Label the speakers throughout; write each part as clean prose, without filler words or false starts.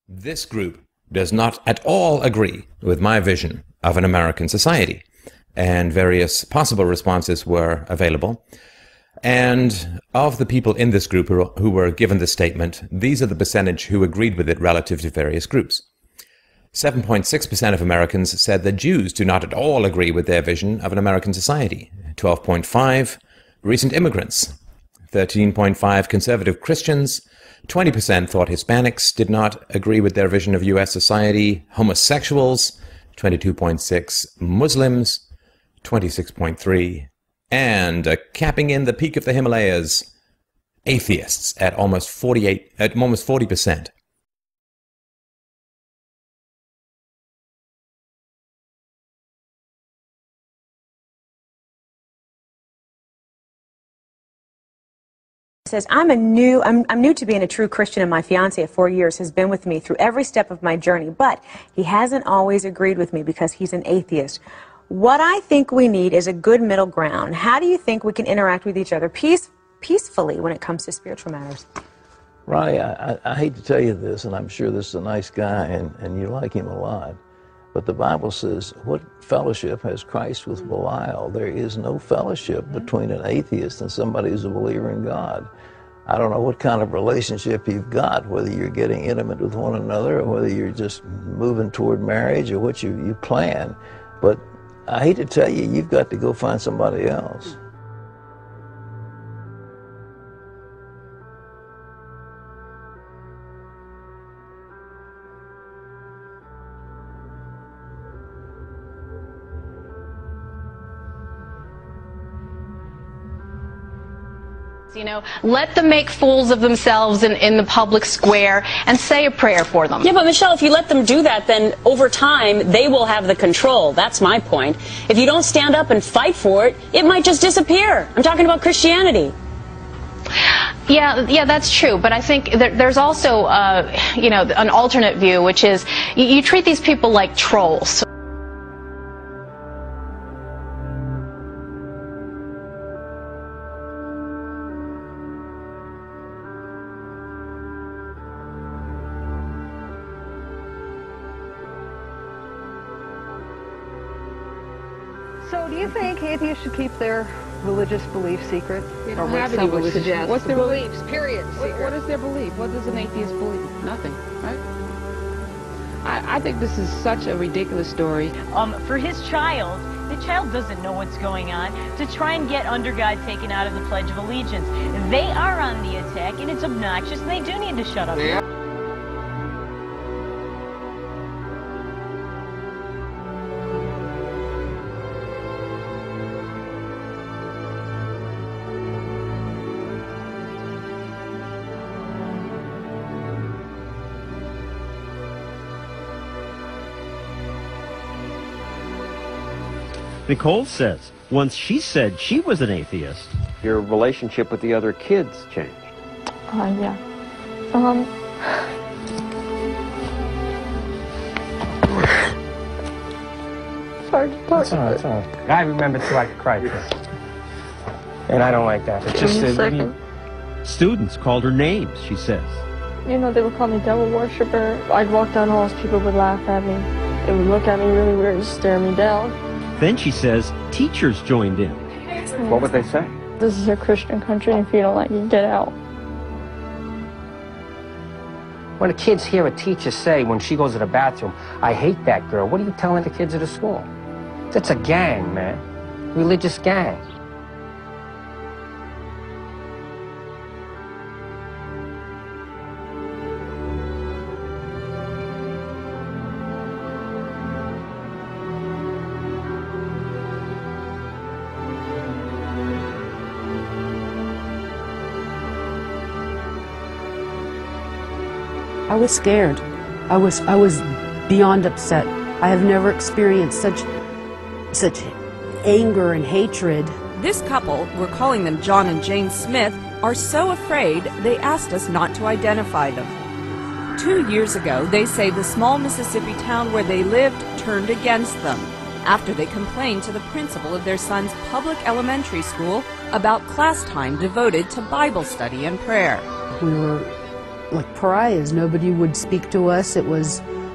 Speaker 1: This group does not at all agree with my vision of an American society, and various possible responses were available. And of the people in this group who were given this statement, these are the percentage who agreed with it relative to various groups. 7.6% of Americans said that Jews do not at all agree with their vision of an American society. 12.5% recent immigrants. 13.5% conservative Christians. 20% thought Hispanics did not agree with their vision of U.S. society. Homosexuals. 22.6% Muslims. 26.3%. And capping in the peak of the Himalayas, atheists at almost 40%.
Speaker 2: Says, I'm new to being a true Christian, and my fiance of 4 years has been with me through every step of my journey, but he hasn't always agreed with me because he's an atheist. What I think we need is a good middle ground. How do you think we can interact with each other peacefully when it comes to spiritual matters?
Speaker 3: Ronnie, I hate to tell you this, and I'm sure this is a nice guy, and you like him a lot, but the Bible says, what fellowship has Christ with Belial? There is no fellowship between an atheist and somebody who's a believer in God. I don't know what kind of relationship you've got, whether you're getting intimate with one another or whether you're just moving toward marriage or what you plan, but I hate to tell you, you've got to go find somebody else.
Speaker 4: You know, let them make fools of themselves in the public square and say a prayer for them.
Speaker 5: Yeah, but Michelle, if you let them do that, then over time they will have the control. That's my point. If you don't stand up and fight for it, it might just disappear. I'm talking about Christianity.
Speaker 4: Yeah, that's true. But I think there's also, you know, an alternate view, which is you treat these people like trolls.
Speaker 6: So do you think atheists should keep their religious belief secret?
Speaker 7: They don't have any religious. What's their
Speaker 6: beliefs, period.
Speaker 7: What is their belief? What does an atheist believe? Nothing, right? I think this is such a ridiculous story.
Speaker 8: For his child, the child doesn't know what's going on, to try and get under God taken out of the Pledge of Allegiance. They are on the attack, and it's obnoxious, and they do need to shut up.
Speaker 7: Yeah.
Speaker 9: Nicole says, once she said she was an atheist.
Speaker 10: Your relationship with the other kids changed.
Speaker 11: Yeah. Sorry to talk.
Speaker 12: It's all right, it's all right. I remember till I could cry. And I don't like that. It's just
Speaker 9: Students called her names, she says.
Speaker 11: You know, they would call me devil worshiper. I'd walk down halls, people would laugh at me. They would look at me really weird and stare me down.
Speaker 9: Then she says teachers joined in.
Speaker 10: What would they say?
Speaker 11: This is a Christian country, and if you don't like it, get out.
Speaker 12: When the kids hear a teacher say when she goes to the bathroom, I hate that girl, what are you telling the kids at the school? That's a gang, man. Religious gang.
Speaker 13: I was scared. I was beyond upset. I have never experienced such anger and hatred.
Speaker 14: This couple, we're calling them John and Jane Smith, are so afraid they asked us not to identify them. 2 years ago, they say the small Mississippi town where they lived turned against them after they complained to the principal of their son's public elementary school about class time devoted to Bible study and prayer.
Speaker 13: We were like pariahs. Nobody would speak to us.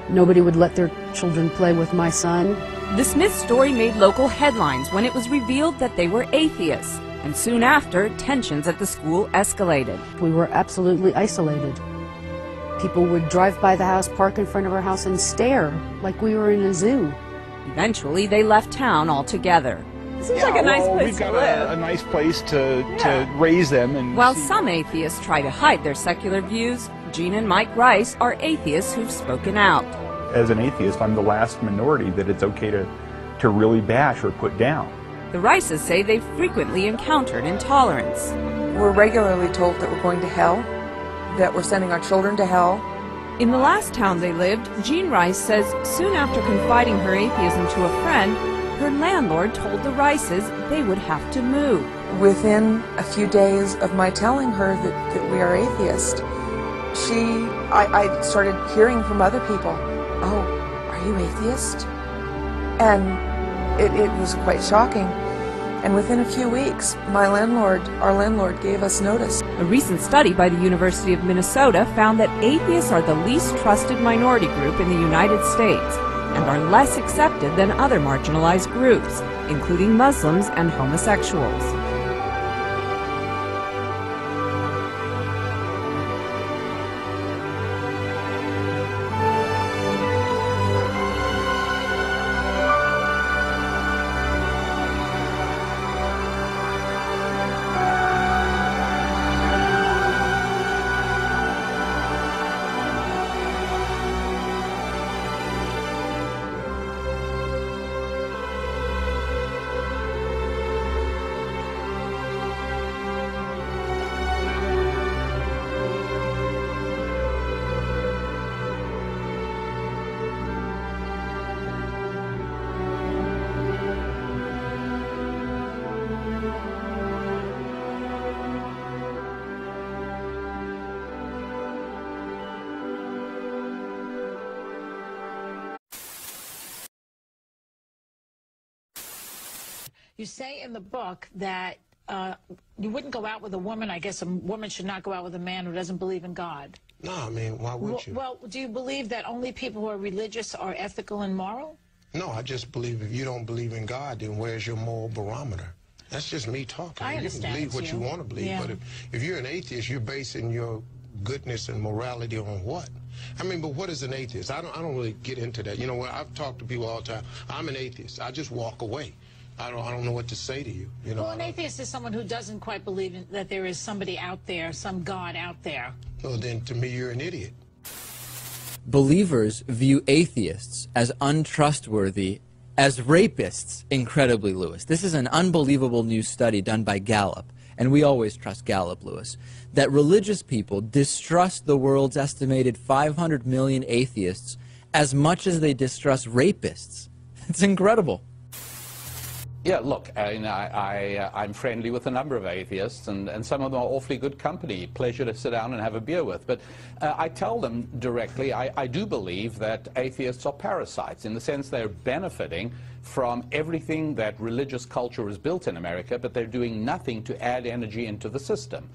Speaker 13: Nobody would let their children play with my son.
Speaker 14: The Smith story made local headlines when it was revealed that they were atheists, and soon after, tensions at the school escalated.
Speaker 13: We were absolutely isolated. People would drive by the house, park in front of our house, and stare like we were in a zoo.
Speaker 14: Eventually, they left town altogether.
Speaker 15: Seems like a nice place to live. We've got a nice place to raise them. And
Speaker 14: while some atheists try to hide their secular views, Gene and Mike Rice are atheists who've spoken out.
Speaker 15: As an atheist, I'm the last minority that it's okay to really bash or put down.
Speaker 14: The Rices say they've frequently encountered intolerance.
Speaker 16: We're regularly told that we're going to hell, that we're sending our children to hell.
Speaker 14: In the last town they lived, Jean Rice says soon after confiding her atheism to a friend, her landlord told the Rices they would have to move.
Speaker 16: Within a few days of my telling her that we are atheists, I started hearing from other people, "Oh, are you atheist?" And it was quite shocking. And within a few weeks, our landlord gave us notice.
Speaker 14: A recent study by the University of Minnesota found that atheists are the least trusted minority group in the United States and are less accepted than other marginalized groups, including Muslims and homosexuals.
Speaker 17: You say in the book that you wouldn't go out with a woman. I guess a woman should not go out with a man who doesn't believe in God.
Speaker 18: No, I mean, why would you?
Speaker 17: Well, do you believe that only people who are religious are ethical and moral?
Speaker 18: No, I just believe if you don't believe in God, then where's your moral barometer? That's just me talking.
Speaker 17: I understand.
Speaker 18: You can believe what you want to believe,
Speaker 17: yeah.
Speaker 18: But if you're an atheist, you're basing your goodness and morality on what? I mean, but what is an atheist? I don't really get into that. You know, I've talked to people all the time. I'm an atheist. I just walk away. I don't know what to say to you. You know,
Speaker 17: well, an atheist is someone who doesn't quite believe that there is somebody out there, some God out there.
Speaker 18: Well, then to me, you're an idiot.
Speaker 19: Believers view atheists as untrustworthy, as rapists, incredibly, Lewis. This is an unbelievable new study done by Gallup, and we always trust Gallup, Lewis, that religious people distrust the world's estimated 500 million atheists as much as they distrust rapists. It's incredible.
Speaker 20: Yeah, look, I'm friendly with a number of atheists, and some of them are awfully good company, pleasure to sit down and have a beer with. But I tell them directly, I do believe that atheists are parasites, in the sense they're benefiting from everything that religious culture has built in America, but they're doing nothing to add energy into the system.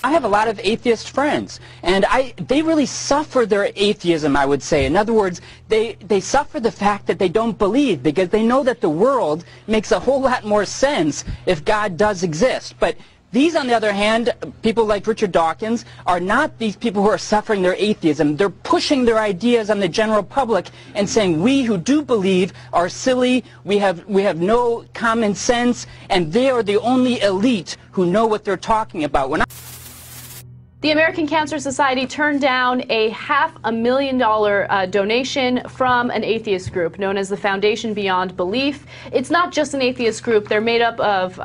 Speaker 21: I have a lot of atheist friends, and they really suffer their atheism, I would say. In other words, they suffer the fact that they don't believe, because they know that the world makes a whole lot more sense if God does exist. But these, on the other hand, people like Richard Dawkins, are not these people who are suffering their atheism. They're pushing their ideas on the general public and saying, we who do believe are silly, we have no common sense, and they are the only elite who know what they're talking about.
Speaker 4: The American Cancer Society turned down a $500,000 donation from an atheist group known as the Foundation Beyond Belief. It's not just an atheist group. They're made up of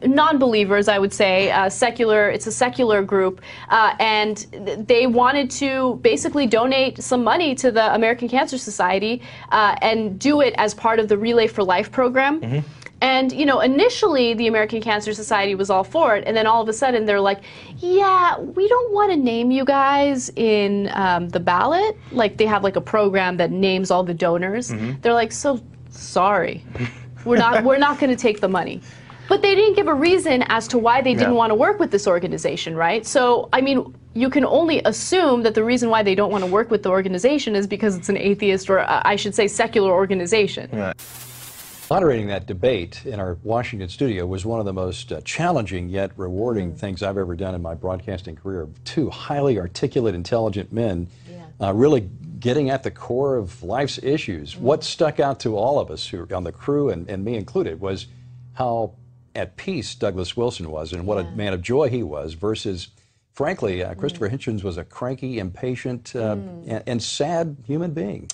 Speaker 4: non-believers, I would say. It's a secular group. And they wanted to basically donate some money to the American Cancer Society and do it as part of the Relay for Life program. Mm-hmm. And, you know, initially the American Cancer Society was all for it, and then all of a sudden they're like, yeah, we don't want to name you guys in the ballot. Like, they have like a program that names all the donors. Mm-hmm. They're like, so sorry, we're not going to take the money. But they didn't give a reason as to why they didn't want to work with this organization, right? So, I mean, you can only assume that the reason why they don't want to work with the organization is because it's an atheist, or I should say secular organization.
Speaker 1: Right. Moderating that debate in our Washington studio was one of the most challenging yet rewarding things I've ever done in my broadcasting career. Two highly articulate, intelligent men really getting at the core of life's issues. What stuck out to all of us who on the crew, and me included, was how at peace Douglas Wilson was and what a man of joy he was versus, frankly, Christopher Hitchens was a cranky, impatient, and sad human being.